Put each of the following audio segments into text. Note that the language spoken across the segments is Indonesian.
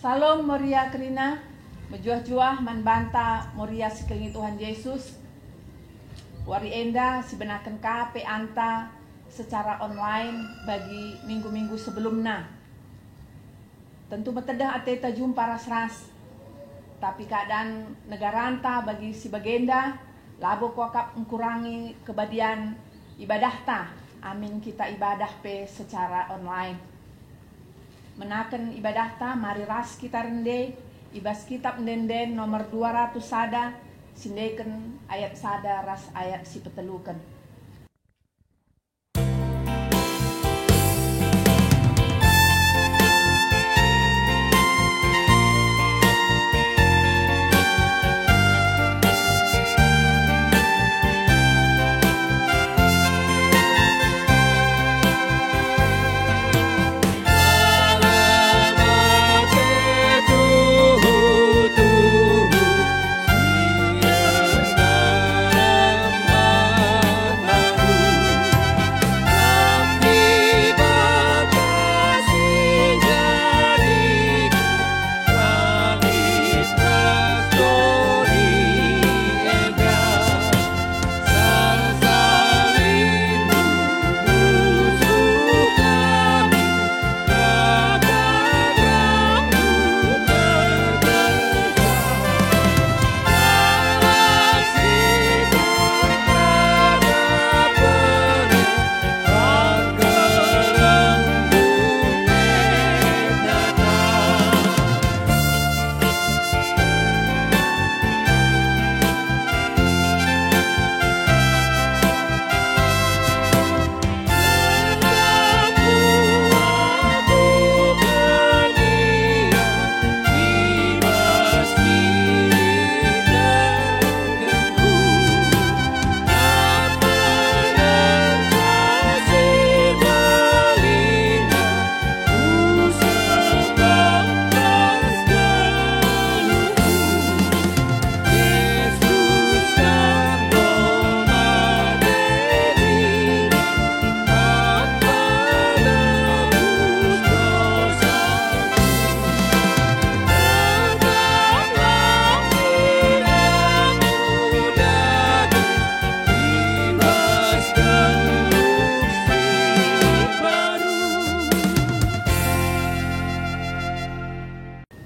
Salam Moria Krina, menjuah-juah manbanta Moria sekeliling Tuhan Yesus. Wari enda sebenakan kape anta secara online bagi minggu-minggu sebelumnya. Tentu metedah ateta jumpa ras-ras. Tapi keadaan negara anta bagi si bagenda labo kuakap mengurangi kebadian ibadah ta. Amin kita ibadah pe secara online. Menaken ibadah ta mari ras kita rende ibas kitab ndenden nomor 200 sada sindeken ayat sada ras ayat si petelukan.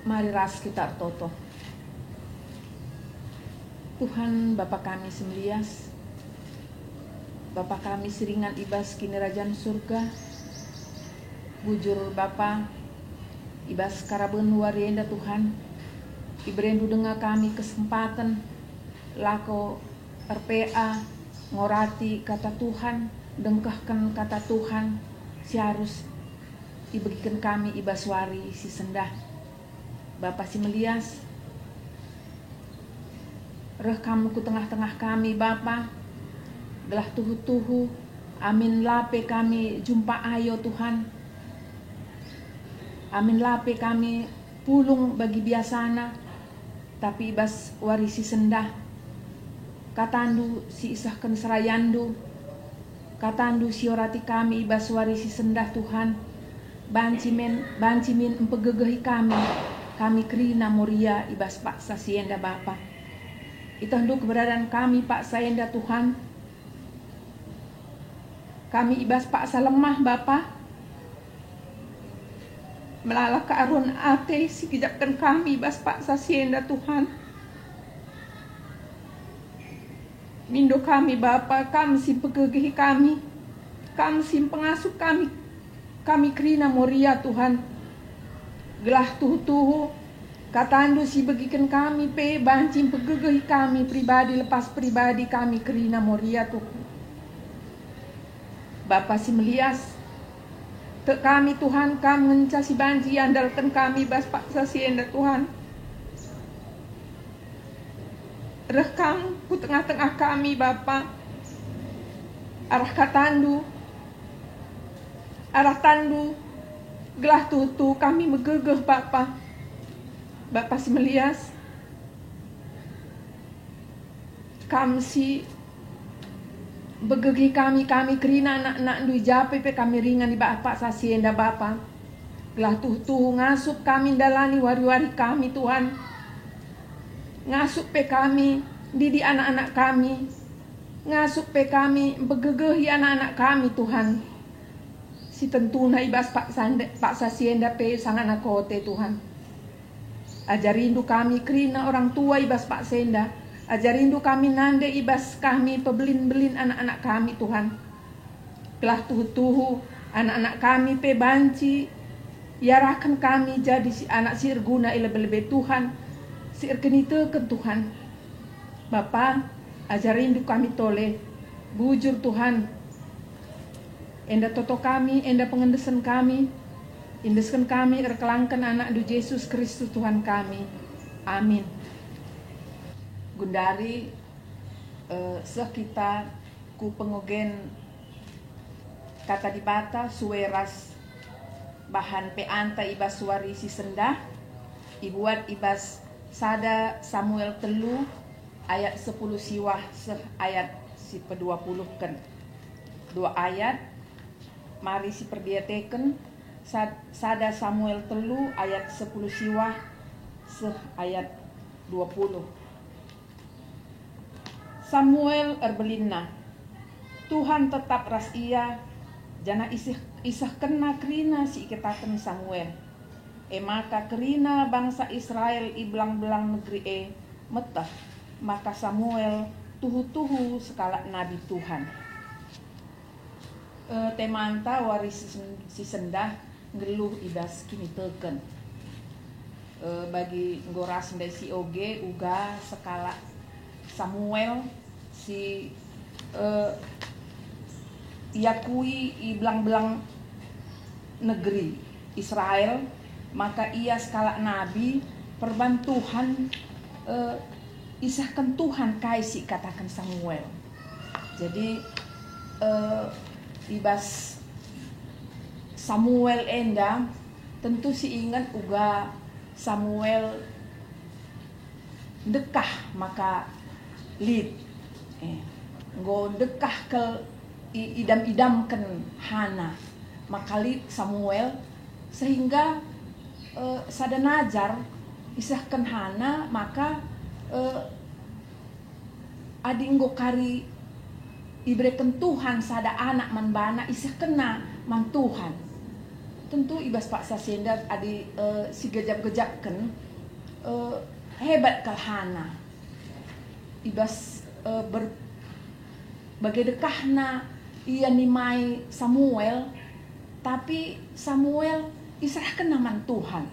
Mari ras kita toto. Tuhan Bapa kami semelias, Bapa kami seringan ibas kini Rajaan surga. Bujur Bapa ibas karaben warienda Tuhan. Iberendu dengar kami kesempatan lako RPA ngorati kata Tuhan, dengkahkan kata Tuhan, si harus dibagikan kami ibas wari si sendah. Bapa si melias, reh kamu ku tengah-tengah kami Bapa, gelah tuhu-tuhu, amin lape kami jumpa ayo Tuhan, amin lape kami pulung bagi biasana, tapi ibas warisi sendah, katandu si isahkan serayandu, katandu si orati kami ibas warisi sendah Tuhan, bancimin empegegehi kami Krina Moria ibas Pak Sasienda Bapa. Itandu keberadaan kami Pak Sayenda Tuhan. Kami ibas Pak Salemah Bapa. Melalak ke arun ate si kijapkan kami ibas Pak Sasienda Tuhan. Mindo kami Bapa, kami si pegegehi kami si pengasuh kami Krina Moria Tuhan. Gelah tuhu-tuhu katandu si bagikan kami pe bancing pegegehi kami pribadi lepas pribadi kami Krina Moria Tuhan. Bapa si melias te kami Tuhan kami mencasi banji andalkan kami bas Pak Sasienda Tuhan. Rekam ku tengah-tengah kami Bapa. Arah katandu arah tandu gelah tutu kami megegeh Bapa. Bapa si melias kami si begegi kami Krina anak-anak du jape pe kami ringan di Bapa Sasienda Bapa. Gelah tuh ngasup kami dalani wari-wari kami Tuhan. Ngasup pe kami, didik anak-anak kami. Ngasup pe kami, begegehi anak-anak kami Tuhan. Si tentuna ibas Pak Sasienda pe sang anak kote Tuhan. Ajarindu kami kerina orang tua ibas Pak Senda. Ajarindu kami nande ibas kami pebelin-belin anak-anak kami Tuhan. Telah tuhu anak-anak kami pe banci. Yarahkan kami jadi si anak sirguna lebih-lebih Tuhan. Sirkenitekan Tuhan. Bapa, ajarindu kami tole. Bujur Tuhan. Enda toto kami, enda pengendesan kami. Indeskan kami, erkelangkan anak du Yesus Kristus Tuhan kami. Amin. Gundari, kita ku pengogen kata dibata suweras bahan peanta ibas suari si sendah. Ibuat ibas sada Samuel telu ayat 10 siwah ayat si pe-20 kan. 2 ayat. Mari si perdiateken sada Samuel telu ayat 10 siwah ayat 20. Samuel erbelina. Tuhan tetap ras ia jana isah kena kerina si iketaken Samuel. Maka kerina bangsa Israel iblang-belang negeri metah. Maka Samuel tuhu-tuhu sekala nabi Tuhan. Temanta waris si sendah ngeluh ibas kini teken. Bagi ngoras dari si oge uga sekala Samuel si iakui iblang-belang negeri Israel, maka ia sekala nabi perbantuhan isahkan Tuhan kaisi katakan Samuel. Jadi ibas Samuel enda tentu si ingat uga Samuel dekah maka lid nggo dekah ke idam-idamkan Hana maka lid Samuel sehingga sada najar isahkan Hana maka adi nggo kari iberikan Tuhan sada anak manbana isih kena man Tuhan. Tentu ibas Pak Sasienda adi si gejap-gejapkan hebat kalhana. Ibas bagai dekahna ia nimai Samuel, tapi Samuel iserahkan man Tuhan.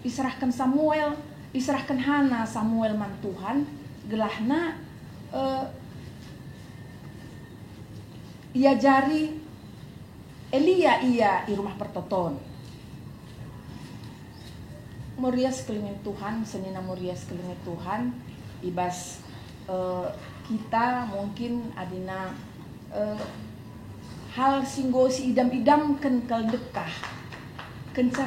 Iserahkan Samuel, iserahkan Hana Samuel man Tuhan, gelahna ia jari Elia ia di rumah pertoton. Muria sekeliling Tuhan, senina muria sekeliling Tuhan, ibas kita mungkin adina hal singgo si idam-idam ken dekah kenca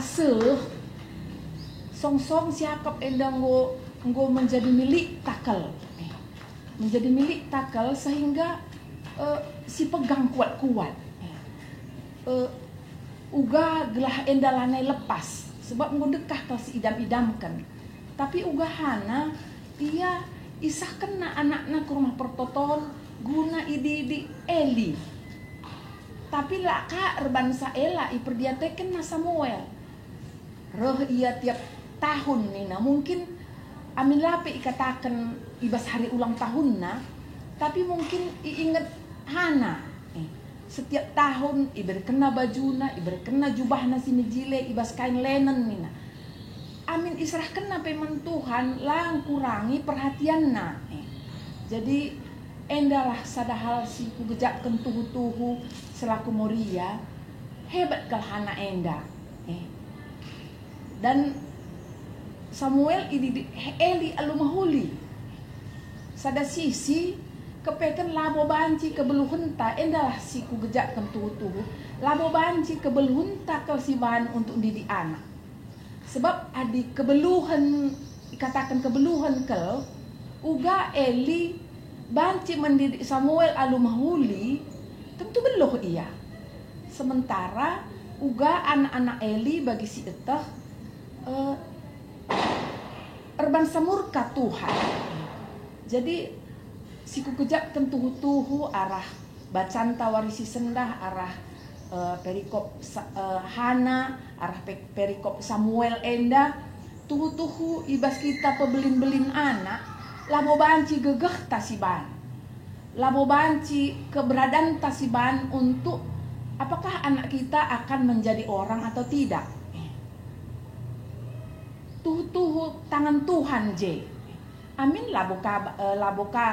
song-song siakap endang nggo menjadi milik takal. Menjadi milik takal sehingga si pegang kuat-kuat. Uga gelah endalanai lepas sebab ngudekah kal si idam-idamkan. Tapi uga Hana ia isah kena anakna ke rumah pertoton guna idi Eli. Tapi laka erbansa Ela iperdiateken na Samuel. Roh ia tiap tahun nina mungkin amin lape ikatakan ibas hari ulang tahunna, tapi mungkin iinget Hana. Setiap tahun iber kena bajuna, iber kena jubahna sini jile, ibas kain linen nina. Amin israh kena peman Tuhan lang kurangi perhatianna. Jadi endalah sadahal si kugejakkan tuhu-tuhu selaku Moria hebat kal Hana enda. Dan Samuel Eli alumahuli sada sisi kepeken labo banci kebeluhunta endalah si kugejakkan tuhu-tuhu labo banci kebeluhunta kal si bahan untuk didik anak. Sebab adik kebeluhan dikatakan kebeluhan kel uga Eli banci mendidik Samuel alumahuli tentu beluh ia. Sementara uga anak-anak Eli bagi si eteh erban samurka Tuhan. Jadi si kukejak tentu-tuhu arah bacanta warisi sendah, arah perikop Hana, arah perikop Samuel enda, tuhu-tuhu ibas kita pebelin-belin anak, labo banci gegeh tasiban, labo banci keberadaan tasiban untuk apakah anak kita akan menjadi orang atau tidak. Tuhu-tuhu tangan Tuhan je. Amin laboka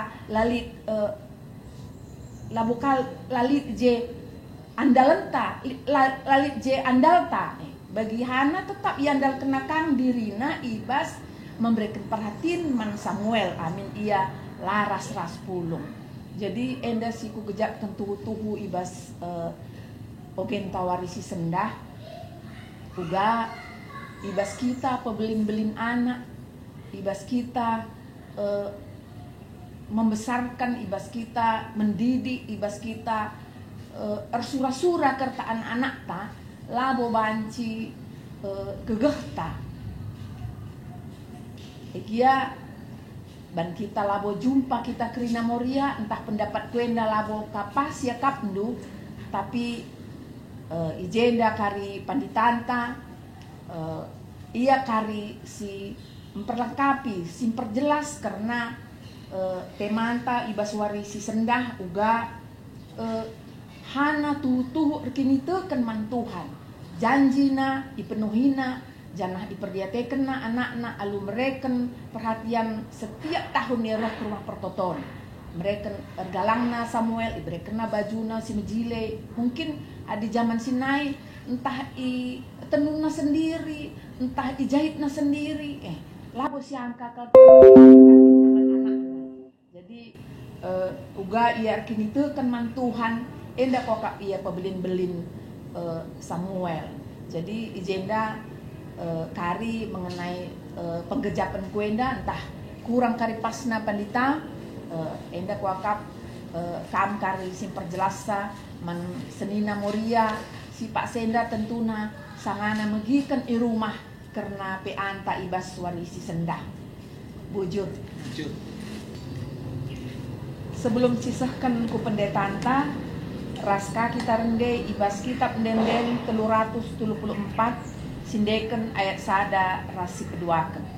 lalit je andalenta lalit je andalta. Bagi Hana tetap iandal kenakan dirina ibas memberikan perhatian man Samuel. Amin ia laras ras pulung. Jadi enda siku gejak tentu-tuhu ibas ogen tawarisi sendah uga ibas kita pebelin-belin anak, ibas kita membesarkan, ibas kita mendidik, ibas kita ersura-sura kerta anak-anak ta labo banci gegeh ta ikia ban kita labo jumpa kita kerina moria entah pendapat kuenda labo kapas ya kapndu tapi ijenda kari panditanta ia kari si memperlengkapi si perjelas karena temanta ibas warisi sendah uga Hana tuh rekini teken man Tuhan janjina ipenuhina janah iperdiatekena anak-anak alu mereken perhatian setiap tahun ya roh ke rumah pertoton mereka ergalangna Samuel ibrekena bajuna si mejile mungkin di zaman sinai entah i tenuna sendiri entah i jahitna sendiri labo si angka anak jadi uga ia kini teken man Tuhan enda kok ia pebelin-belin Samuel. Jadi ijenda kari mengenai penggejapan kuenda entah kurang kari pasna pandita enda kuakap kam kari sim perjelasa man senina moria si Pak Senda tentuna sangana megikan i rumah karena peanta ibas warisi sendah. Bujur. Sebelum sisahkan ku pendetanta raska kita rende ibas kitab denden 334 sindeken ayat sada rasi keduaken.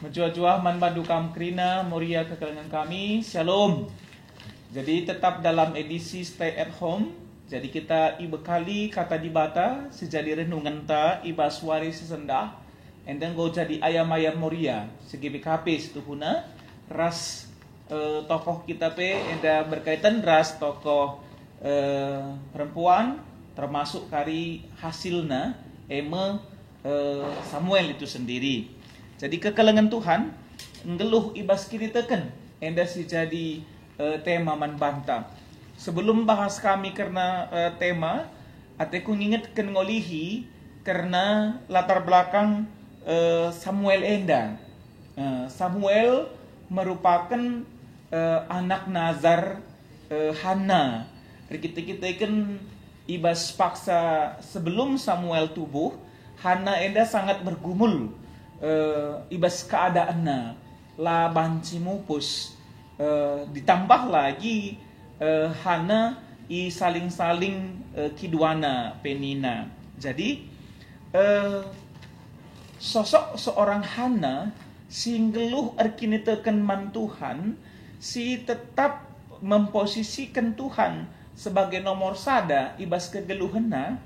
Menjua-jua manbandu kam krina moria kekelengan kami. Shalom. Jadi tetap dalam edisi Stay at Home. Jadi kita ibekali kata dibata sejadi renungan ta ibas waris sesendah Endang go jadi ayam-ayam Moria segi BKP situ huna ras tokoh kita enda berkaitan ras tokoh perempuan termasuk kari hasilna Samuel itu sendiri. Jadi kekelengan Tuhan ngeluh ibas kini teken enda si jadi tema man banta. Sebelum bahas kami karena tema ateku ngingetkan ngolihi karena latar belakang Samuel enda. Samuel merupakan anak Nazar Hana. Kita ikan ibas paksa sebelum Samuel tubuh, Hana enda sangat bergumul ibas keadaannya la banci mupus. Ditambah lagi Hana saling-saling kiduana penina. Jadi sosok seorang Hana si ngeluh erkinitekan man Tuhan, si tetap memposisikan Tuhan sebagai nomor sada ibas kegeluhena,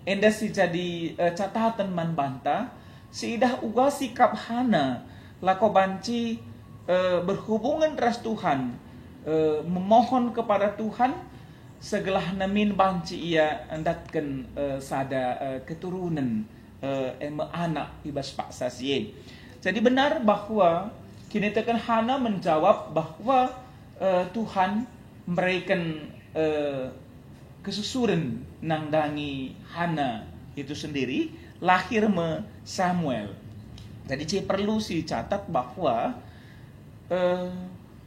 enda si jadi catatan man banta, si idah uga sikap Hana lako banci berhubungan ras Tuhan, memohon kepada Tuhan segelah namin banci ia andatkan sada keturunan anak ibas paksa siye. Jadi benar bahwa kini tekan Hana menjawab bahwa Tuhan memberikan kesusuran nangdangi Hana itu sendiri lahir me Samuel. Jadi perlu si catat bahwa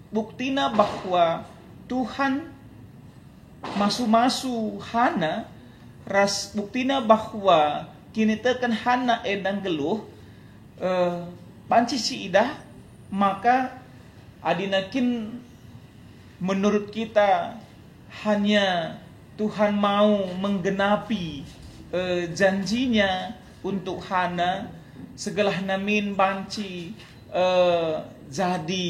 buktina bahwa Tuhan masu Hana ras buktina bahwa kini tekan Hana edang geluh panci si idah, maka adinakin menurut kita hanya Tuhan mau menggenapi janjinya untuk Hana segelah namin banci jadi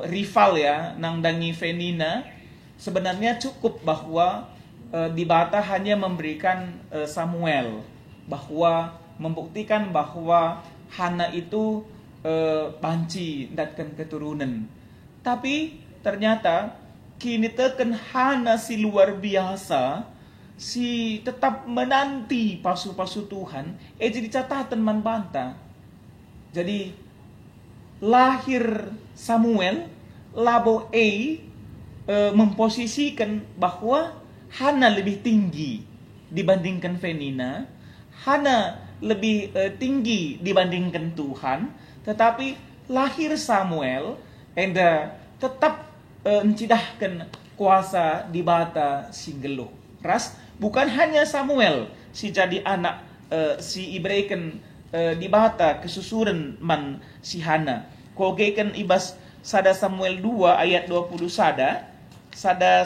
rival ya nangdangi Fenina. Sebenarnya cukup bahwa Dibata hanya memberikan Samuel, bahwa membuktikan bahwa Hana itu banci datkan keturunan. Tapi ternyata kini teken Hana si luar biasa, si tetap menanti pasu-pasu Tuhan, jadi catatan man banta. Jadi lahir Samuel labo memposisikan bahwa Hana lebih tinggi dibandingkan Fenina, Hana lebih tinggi dibandingkan Tuhan, tetapi lahir Samuel enda tetap mencidahkan kuasa Dibata singgeluh. Ras bukan hanya Samuel si jadi anak si ibreikan Dibata kesusuran man si Hana. Kogekan ibas sada Samuel 2 ayat 20 sada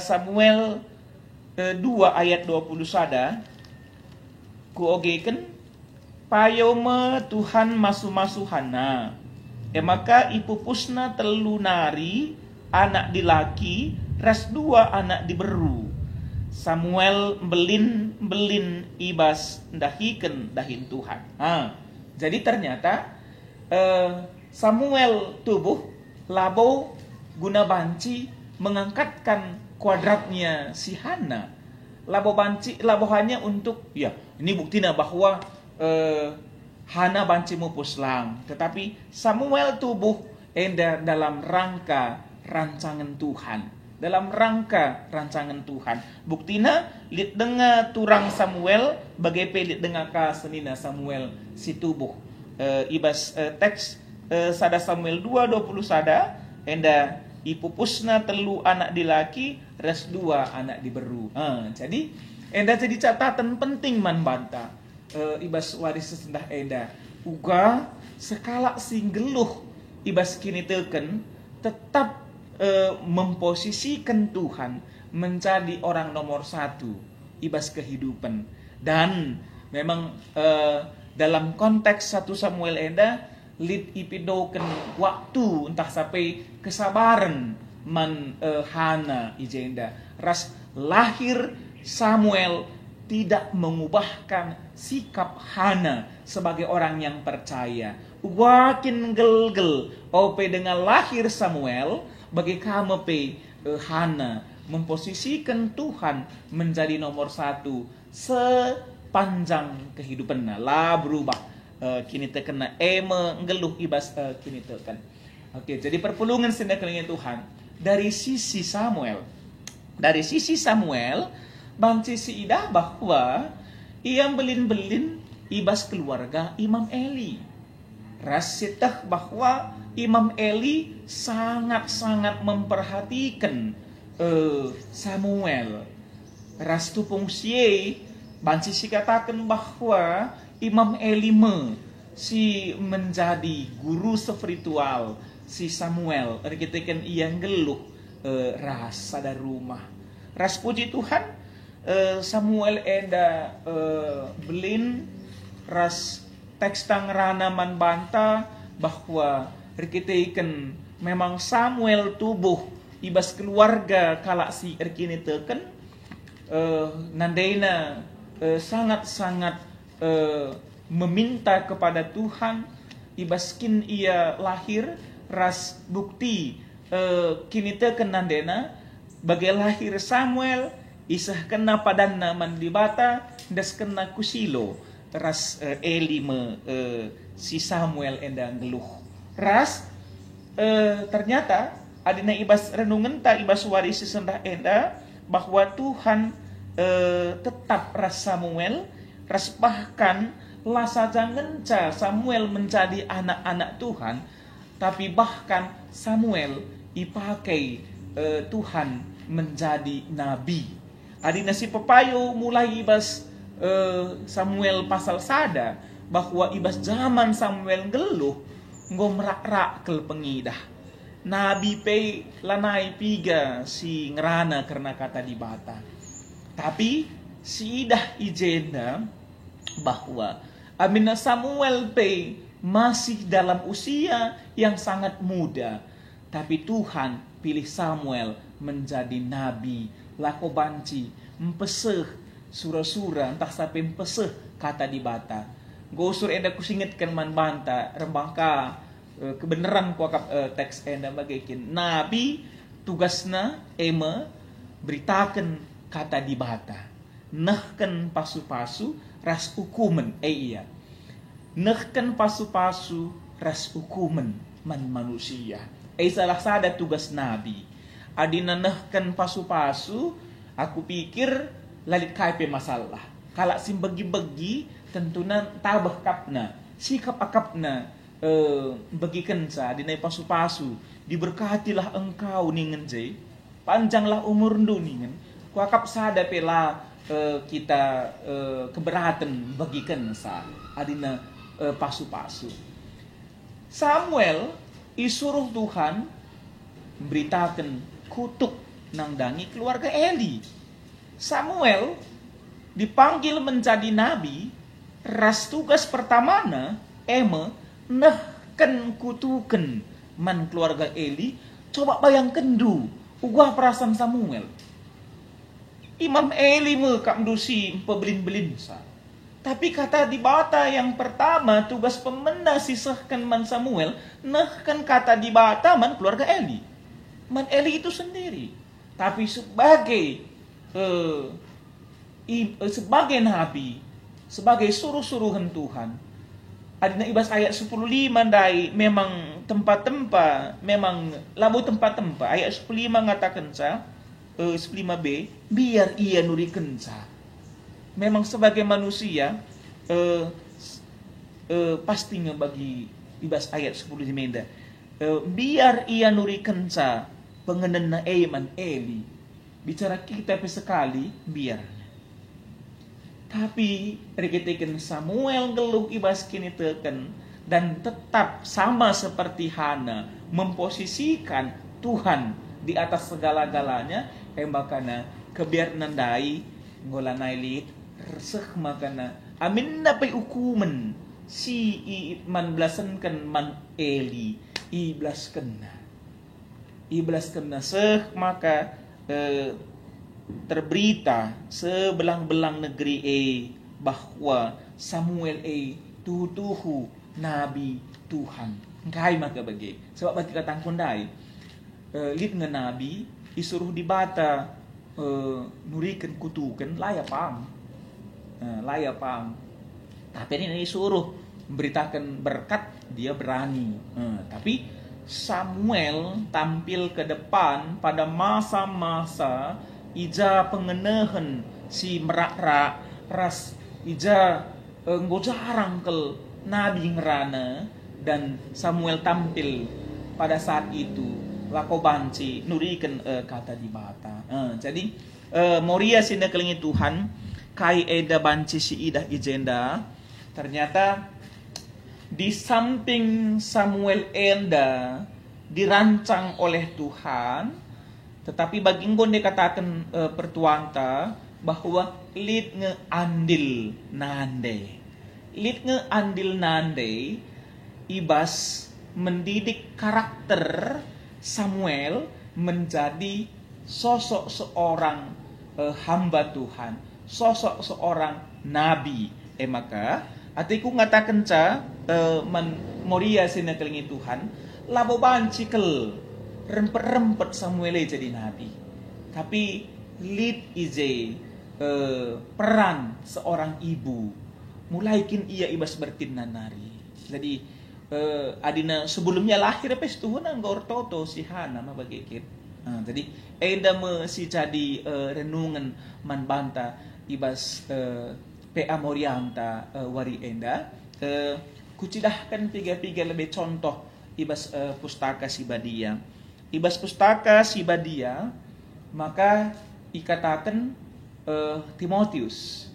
Samuel 2 ayat 20 sada kuogekan payoma Tuhan masu Hana maka ipupusna telu nari anak dilaki ras 2 anak diberu Samuel belin ibas dahiken dahin Tuhan. Jadi ternyata Samuel tubuh labo guna banci mengangkatkan kuadratnya si Hana. Labo hanya untuk ya ini buktinya bahwa Hana banci mupus lang, tetapi Samuel tubuh enda dalam rangka rancangan Tuhan. Dalam rangka rancangan Tuhan. Buktina lit denga turang Samuel bagai pelit denga ka senina Samuel si tubuh. Ibas teks sada Samuel 2:20 sada enda ipupusna telu anak dilaki res 2 anak diberu. Jadi enda jadi catatan penting man banta. Ibas waris sesendah enda uga sekala singgeluh ibas kini teken tetap memposisikan Tuhan menjadi orang nomor 1 ibas kehidupan. Dan memang dalam konteks 1 Samuel enda lid ipidoken waktu entah sampai kesabaran man Hana ijenda ras lahir Samuel tidak mengubahkan sikap Hana sebagai orang yang percaya. Wakin gel-gel ope dengan lahir Samuel bagi kamu pe Hana memposisikan Tuhan menjadi nomor satu sepanjang kehidupannya. Lah berubah kini terkena ngeluh ibas kini tekan. Oke, jadi perpulungan sendakelnya Tuhan dari sisi Samuel. Dari sisi Samuel, banci si idah bahwa ia belin-belin ibas keluarga Imam Eli. Rasitah bahwa Imam Eli sangat-sangat memperhatikan Samuel. Rastu fungsi banci si katakan bahwa Imam Eli si menjadi guru spiritual si Samuel. Kita kan ia ngeluh rasa dari rumah. Ras puji Tuhan Samuel enda belin ras teks tangrana man banta bahwa kita ikan memang Samuel tubuh ibas keluarga kalak si erkini teken nandaina sangat-sangat meminta kepada Tuhan ibaskin ia lahir ras bukti kini teken nandena bagai lahir Samuel isah kena padanna mandibata das kena kusilo ras Eli si Samuel enda ngeluh ras ternyata adina ibas renungan ta ibas warisi sendah enda bahwa Tuhan tetap ras Samuel ras bahkan lasa jangan Samuel menjadi anak-anak Tuhan tapi bahkan Samuel dipakai Tuhan menjadi nabi. Adina si pepayo mulai ibas Samuel pasal sada bahwa ibas zaman Samuel geluh ngomrak-rak kel pengidah. Nabi pe lanai piga si ngerana karena kata dibata. Tapi si idah ijenda bahwa amina Samuel pe masih dalam usia yang sangat muda. Tapi Tuhan pilih Samuel menjadi nabi. Lako banci empeseh sura-sura entah sampai empeseh kata dibata. Gosur enda kusingetkan man banta rembangka kebenaran kuakap teks enda bagaikin nabi tugasna beritakan kata dibata. Nahkan pasu-pasu ras ukumen iya. Nahkan pasu-pasu ras ukumen man manusia. Salah sada tugas nabi. Adina nahkan pasu-pasu, aku pikir lalit kaipe masalah. Kalak sim bagi-bagi tentunya tabah kapna, sikap akapna bagikan sa adina pasu-pasu. Diberkatilah engkau ningen jay, panjanglah umur ningen. Kuakap sada pela kita keberatan bagikan sa adina pasu-pasu. Samuel isuruh Tuhan memberitakan kutuk nang dangi keluarga Eli. Samuel dipanggil menjadi nabi, ras tugas pertamana nahkan kutuken man keluarga Eli. Coba bayangkan du ugah perasaan Samuel. Imam Eli kam dusi pebelin-belin sa. Tapi kata dibata yang pertama tugas pemena sisahkan man Samuel, nahkan kata dibata man keluarga Eli. Man Eli itu sendiri. Tapi sebagai sebagai nabi, sebagai suruh-suruhan Tuhan. Adina ibas ayat 15 dai memang tempat-tempat, memang labu tempat-tempat. Ayat 15 ngatakan sa 15b, biar ia nurikan sa. Memang sebagai manusia pastinya bagi ibas ayat 10 menda. Biar ia nurikan sa pengenan na man Eli. Bicara kita sekali biar. Tapi rekitekan Samuel geluh ibas kini teken dan tetap sama seperti Hana memposisikan Tuhan di atas segala-galanya. Makana kebiar nandai ngolanai lit reseh makana amin na pay ukumen si man blasan kan man Eli iblas kena seh maka terberita sebelang-belang negeri bahwa Samuel tuhu nabi Tuhan. Kai maka bagi. Sebab bagi katang kondai lid nge nabi isuruh dibata nurikan kutukan layapang. Layapang. Tapi ini disuruh memberitakan berkat, dia berani. Tapi Samuel tampil ke depan pada masa-masa ija pengenahan si merak-rak ras ija jarang ke nabi ngerana, dan Samuel tampil pada saat itu lako banci nurikan kata di bata. Jadi Moria sina kelingi Tuhan kai eda banci si idah ijenda, ternyata di samping Samuel enda dirancang oleh Tuhan, tetapi bagi nggon dikatakan pertuanta bahwa lid nge andil nande. Lid nge andil nande ibas mendidik karakter Samuel menjadi sosok seorang hamba Tuhan, sosok seorang nabi. Maka atiku ngatakan Moria sina kelingi Tuhan labo bancikel rempet-rempet Samuel jadi nabi. Tapi lead ije peran seorang ibu mulai kin ia ibas bertinna nari. Jadi adina sebelumnya lahir pes Tuhan anggor toto si Hana ma bagikit. Jadi enda me si jadi renungan man banta ibas PA Morianta wari enda kucidahkan tiga-tiga lebih contoh ibas pustaka Sibadia. Ibas pustaka Sibadia maka ikatakan Timotius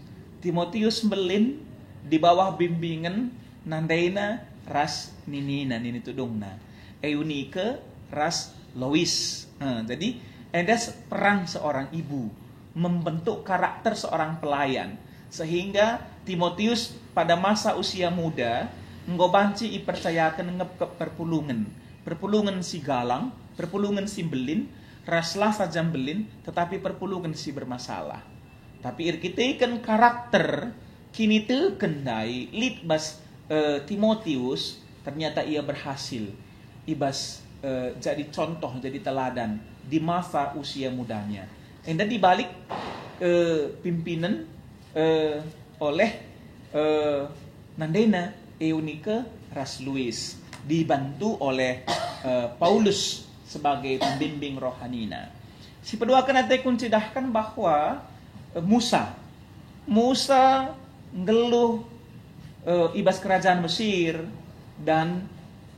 melin di bawah bimbingan nandaina ras ninina nini tudungna Eunike ras Lois. Jadi ada peran seorang ibu membentuk karakter seorang pelayan, sehingga Timotius pada masa usia muda ngobanci ipercayakan perpulungan si galang, perpulungan si belin, raslah saja belin, tetapi perpulungan si bermasalah. Tapi irkitekan karakter kini kendai litbas Timotius, ternyata ia berhasil ibas jadi contoh, jadi teladan di masa usia mudanya. Dan dibalik pimpinan oleh Nandena Eunike ras Louis, dibantu oleh Paulus sebagai pembimbing rohanina. Si kedua akan nanti kuncidahkan bahwa Musa ngeluh ibas kerajaan Mesir dan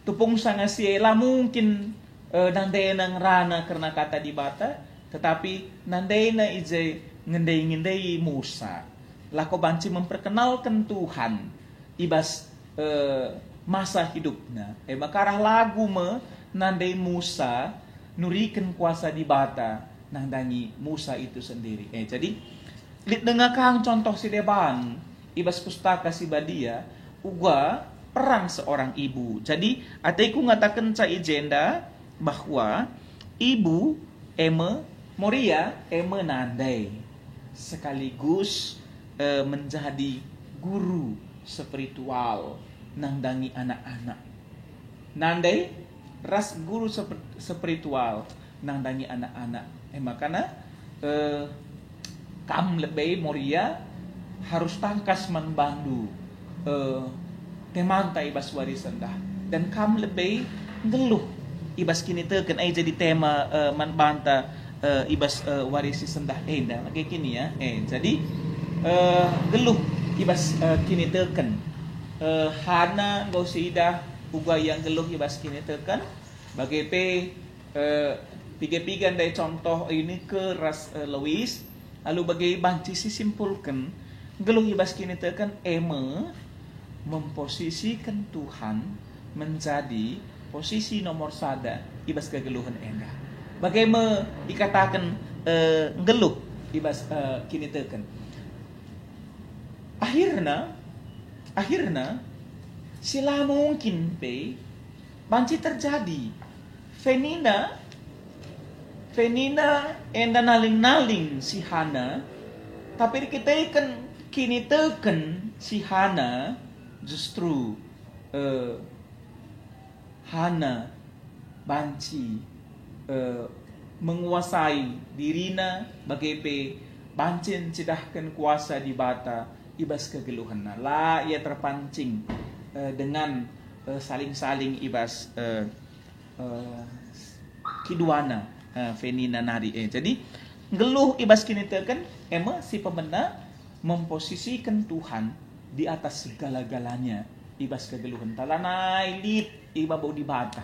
tupung sanga siela mungkin nandena ngerana karena kata dibata, tetapi nandena ije ngendai Musa lako banci memperkenalkan Tuhan ibas masa hidupnya. Makarah lagu nandai Musa nurikan kuasa dibata nandangi Musa itu sendiri. Jadi lit dengakang contoh si deban ibas pustaka Sibadia uga peran seorang ibu. Jadi ataiku ngatakan ca ijenda bahwa ibu Moria nandai sekaligus menjadi guru spiritual nandangi anak-anak. Nandai ras guru spiritual nandangi anak-anak. Makanya kam lebih Moria harus tangkas membantu temanta ibas warisan dah, dan kam lebih ngeluh ibas kini teken ai jadi tema manbanta ibas warisi sendah enda kayak kini ya. Jadi geluh ibas kini teken hana gausidah uga yang geluh ibas kini teken bagai piga-pigan dari contoh ini ke ras Louis, lalu bagai banci simpulkan geluh ibas kini teken memposisikan Tuhan menjadi posisi nomor sada ibas kegeluhan enda. Bagaimana dikatakan geluh ibas kini teken. Akhirnya sila mungkin banci terjadi penina enda naling-naling si Hana, tapi kita kan kini teken si Hana justru Hana banci menguasai dirina bagai bancin cidahkan kuasa di bata ibas kegeluhan lah ia terpancing dengan saling-saling ibas kiduana Fenina nari jadi geluh ibas kini kan emang si pemena memposisikan Tuhan di atas segala-galanya ibas kegeluhan lanai lit ibabo di bata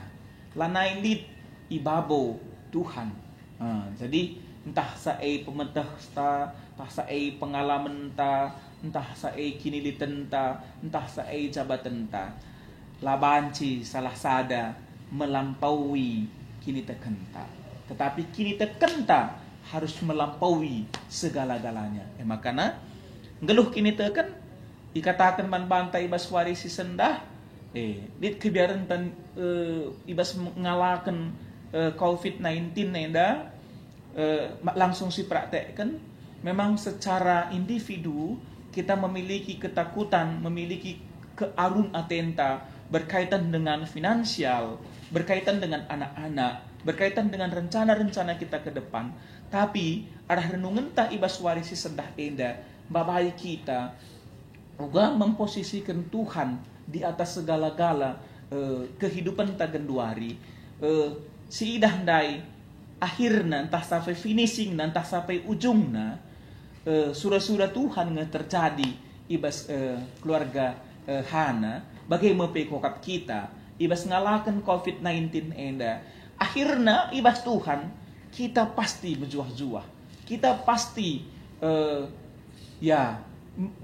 lanai lit ibabo Tuhan jadi entah sae pemetah ta entah sae pengalaman ta entah sae kinilitan ta entah sae jabatan ta labanci salah sada melampaui kini tekenta tetapi kini tekenta harus melampaui segala-galanya makanya geluh kini teken dikatakan man bantai ibas warisi sendah dit kebiaran tan ibas mengalahkan COVID-19 nenda langsung si praktekkan memang secara individu kita memiliki ketakutan, memiliki kearun atenta berkaitan dengan finansial, berkaitan dengan anak-anak, berkaitan dengan rencana-rencana kita ke depan. Tapi arah renungan tak ibas warisi sendah enda babai kita juga memposisikan Tuhan di atas segala-gala kehidupan tagenduari si idah dai akhirnya entah sampai finishing entah sampai ujungnya surah-surah Tuhan yang terjadi ibas keluarga Hana bagaimana pekokap kita ibas ngalahkan COVID-19 enda akhirnya ibas Tuhan kita pasti berjuah-juah kita pasti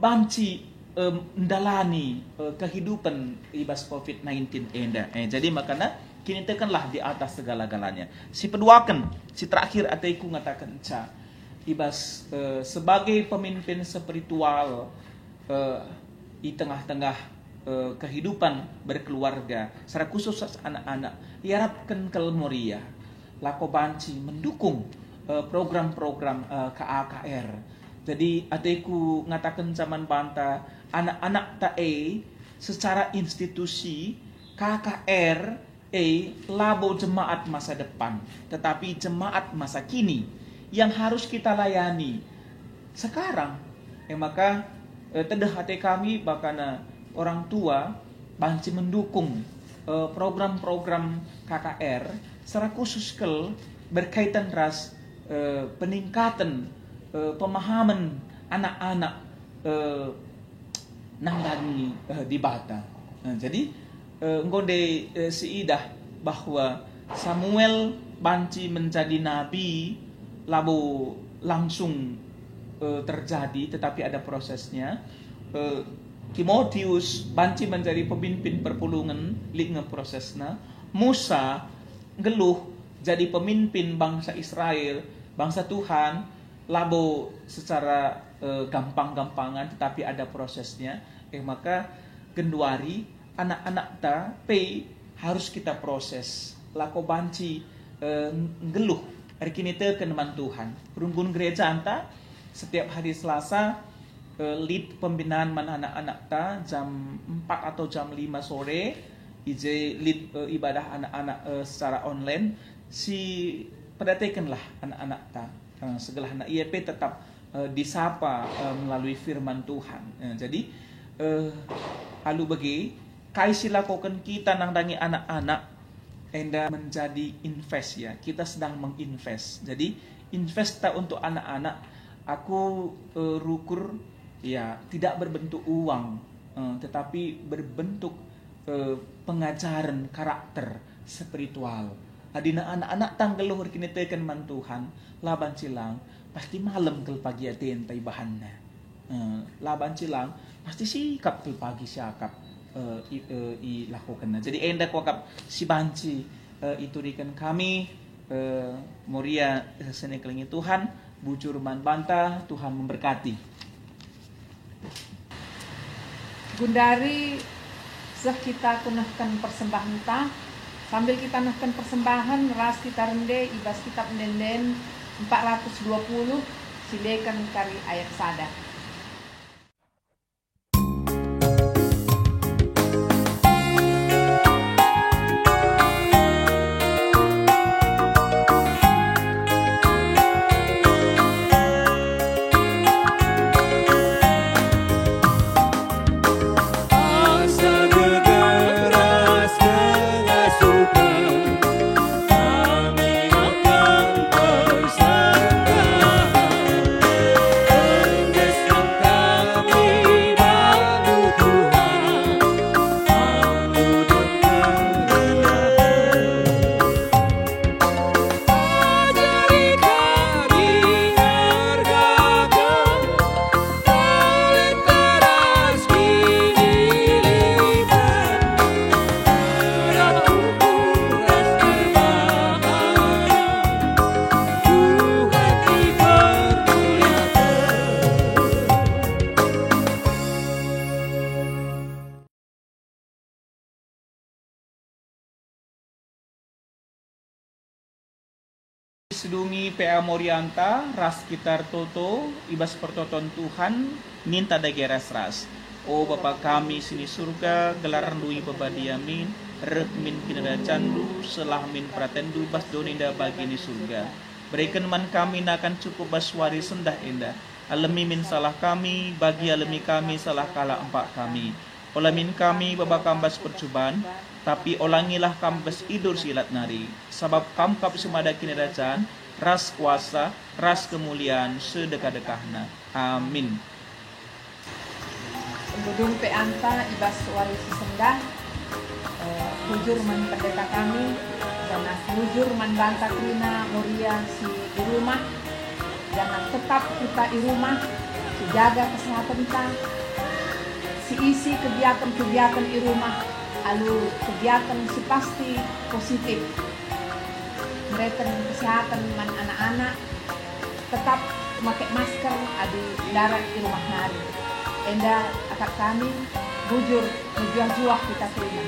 banci mendalani kehidupan ibas COVID-19 enda jadi makanya kini tekanlah di atas segala-galanya. Si peduakan, si terakhir ataiku ngatakan ca ibas sebagai pemimpin spiritual di tengah-tengah kehidupan berkeluarga, secara khusus anak-anak, diharapkan kelmoria, lako banci mendukung program-program KAKR. Jadi ataiku ngatakan zaman banta anak-anak tae secara institusi KKR labo jemaat masa depan, tetapi jemaat masa kini yang harus kita layani sekarang. Maka tedah hati kami bahkan orang tua banci mendukung program-program KKR secara khusus berkaitan ras peningkatan pemahaman anak-anak nangdani di Bata. Jadi ngonde siidah bahwa Samuel banci menjadi nabi lalu langsung terjadi tetapi ada prosesnya. Timotius banci menjadi pemimpin perpulungan lihat prosesnya. Musa geluh jadi pemimpin bangsa Israel, bangsa Tuhan lalu secara gampang-gampangan tetapi ada prosesnya. Maka genduari anak-anak ta harus kita proses lako banci geluh hari kini keneman Tuhan rumpun gereja anta setiap hari Selasa lead pembinaan mana anak-anak ta jam 4 atau jam 5 sore lead ibadah anak-anak secara online si perhatikanlah anak-anak ta segala anak IEP tetap disapa melalui firman Tuhan jadi lalu bagi kaisi lakukan kita nangdangi anak-anak enda menjadi invest ya kita sedang menginvest jadi invest untuk anak-anak aku rukur ya tidak berbentuk uang tetapi berbentuk pengajaran karakter spiritual adina anak-anak tanggeluhur kini teken man Tuhan laban cilang pasti malam kel pagi aten tai bahanna laban cilang pasti sikap kel pagi siakap lakukan. Jadi enda kuakap si banci itu dikan kami Moria seneklingi Tuhan bujur man banta Tuhan memberkati. Gundari seh kita kunahkan persembahan ta Sambil kita nahkan persembahan, ras kita rende, ibas kitab denden 420, silekan kari ayat sada. Sedungi PA Morianta, ras kitar toto, ibas pertoton Tuhan, minta dageras ras. O Bapa kami sini surga, gelaran lui babadiamin, rekmin kinada candu, selah min pratendu, bas doninda bagi ni surga. Berikan man kami nakan cukup baswari sendah indah. Alemi min salah kami, bagi alemi kami salah kala empat kami. Olamin kami Bapa kambas percobaan, tapi olangilah kambas idur silat nari. Sebab kamkap semada kinerajan, ras kuasa, ras kemuliaan sedekah-dekahna. Amin. Gedung peanta ibas warisi sendah, hujur man pendeta kami, jangan hujur man banta krina Moria si di rumah, jangan tetap kita di rumah, si jaga kesehatan kita, si isi kegiatan-kegiatan di rumah, lalu kegiatan si pasti positif. Mereka kesehatan man anak-anak tetap memakai masker adi darat di rumah nari. Enda akak kami bujur juah kita terima.